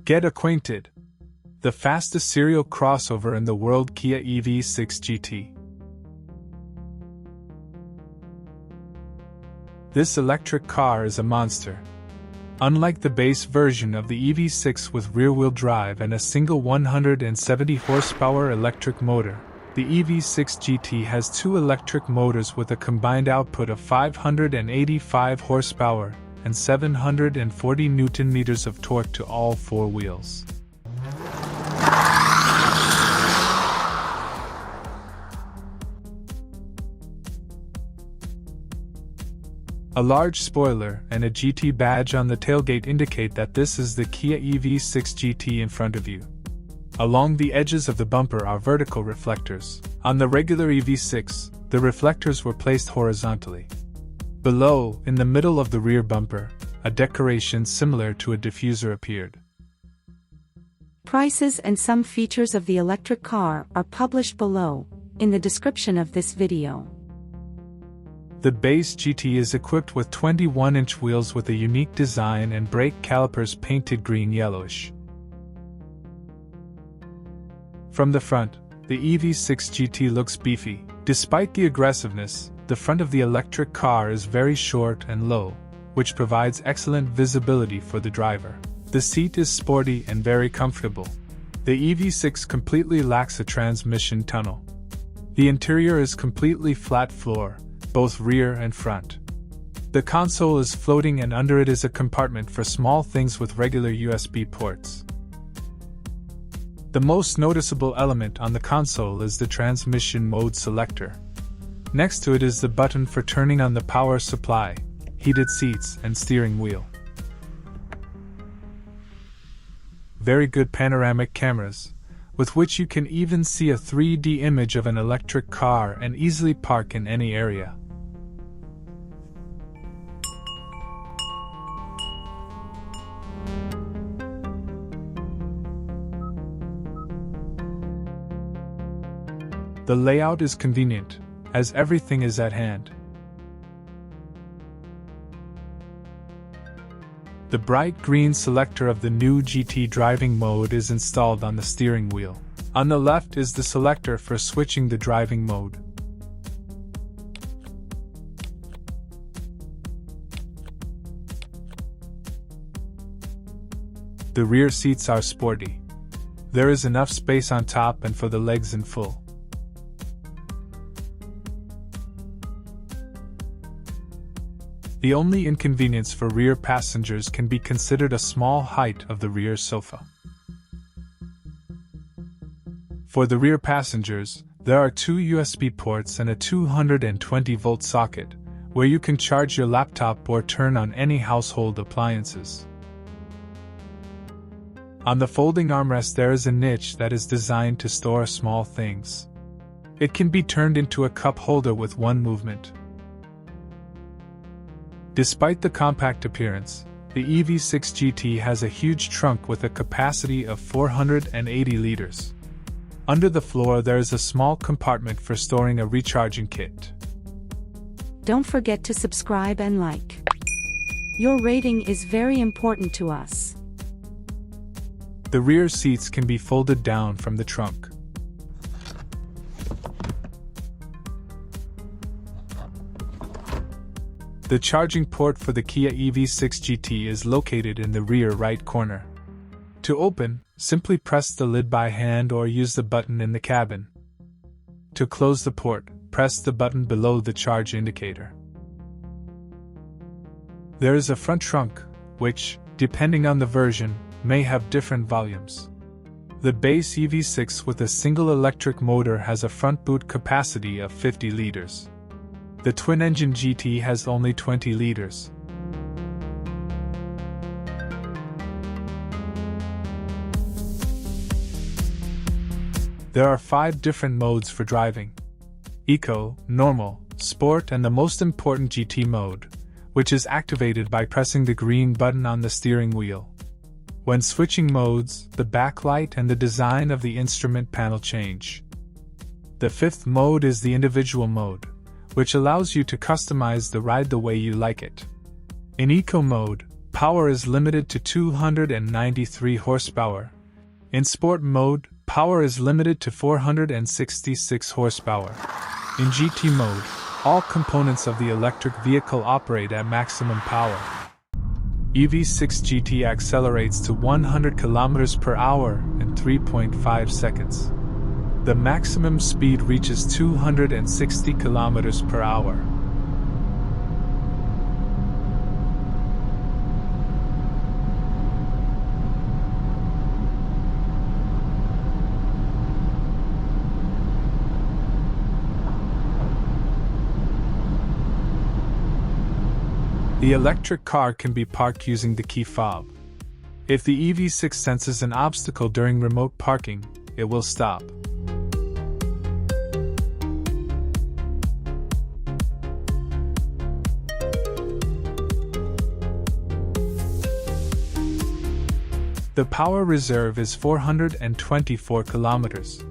Get acquainted. The fastest serial crossover in the world, Kia EV6 GT. This electric car is a monster. Unlike the base version of the EV6 with rear-wheel drive and a single 170 horsepower electric motor, the EV6 GT has two electric motors with a combined output of 585 horsepower and 740 Nm of torque to all four wheels. A large spoiler and a GT badge on the tailgate indicate that this is the Kia EV6 GT in front of you. Along the edges of the bumper are vertical reflectors. On the regular EV6, the reflectors were placed horizontally. Below, in the middle of the rear bumper, a decoration similar to a diffuser appeared. Prices and some features of the electric car are published below, in the description of this video. The base GT is equipped with 21-inch wheels with a unique design and brake calipers painted green-yellowish. From the front, the EV6 GT looks beefy. Despite the aggressiveness, the front of the electric car is very short and low, which provides excellent visibility for the driver. The seat is sporty and very comfortable. The EV6 completely lacks a transmission tunnel. The interior is completely flat floor, both rear and front. The console is floating and under it is a compartment for small things with regular USB ports. The most noticeable element on the console is the transmission mode selector. Next to it is the button for turning on the power supply, heated seats, and steering wheel. Very good panoramic cameras, with which you can even see a 3D image of an electric car and easily park in any area. The layout is convenient, as everything is at hand. The bright green selector of the new GT driving mode is installed on the steering wheel. On the left is the selector for switching the driving mode. The rear seats are sporty. There is enough space on top and for the legs in full. The only inconvenience for rear passengers can be considered a small height of the rear sofa. For the rear passengers, there are two USB ports and a 220-volt socket, where you can charge your laptop or turn on any household appliances. On the folding armrest there is a niche that is designed to store small things. It can be turned into a cup holder with one movement. Despite the compact appearance, the EV6 GT has a huge trunk with a capacity of 480 liters. Under the floor there is a small compartment for storing a recharging kit. Don't forget to subscribe and like. Your rating is very important to us. The rear seats can be folded down from the trunk. The charging port for the Kia EV6 GT is located in the rear right corner. To open, simply press the lid by hand or use the button in the cabin. To close the port, press the button below the charge indicator. There is a front trunk, which, depending on the version, may have different volumes. The base EV6 with a single electric motor has a front boot capacity of 50 liters. The twin-engine GT has only 20 liters. There are 5 different modes for driving: Eco, Normal, Sport, and the most important GT mode, which is activated by pressing the green button on the steering wheel. When switching modes, the backlight and the design of the instrument panel change. The 5th mode is the individual mode, which allows you to customize the ride the way you like it. In Eco mode, power is limited to 293 horsepower. In Sport mode, power is limited to 466 horsepower. In GT mode, all components of the electric vehicle operate at maximum power. EV6 GT accelerates to 100 km per hour in 3.5 seconds. The maximum speed reaches 260 km per hour. The electric car can be parked using the key fob. If the EV6 senses an obstacle during remote parking, it will stop. The power reserve is 424 kilometers.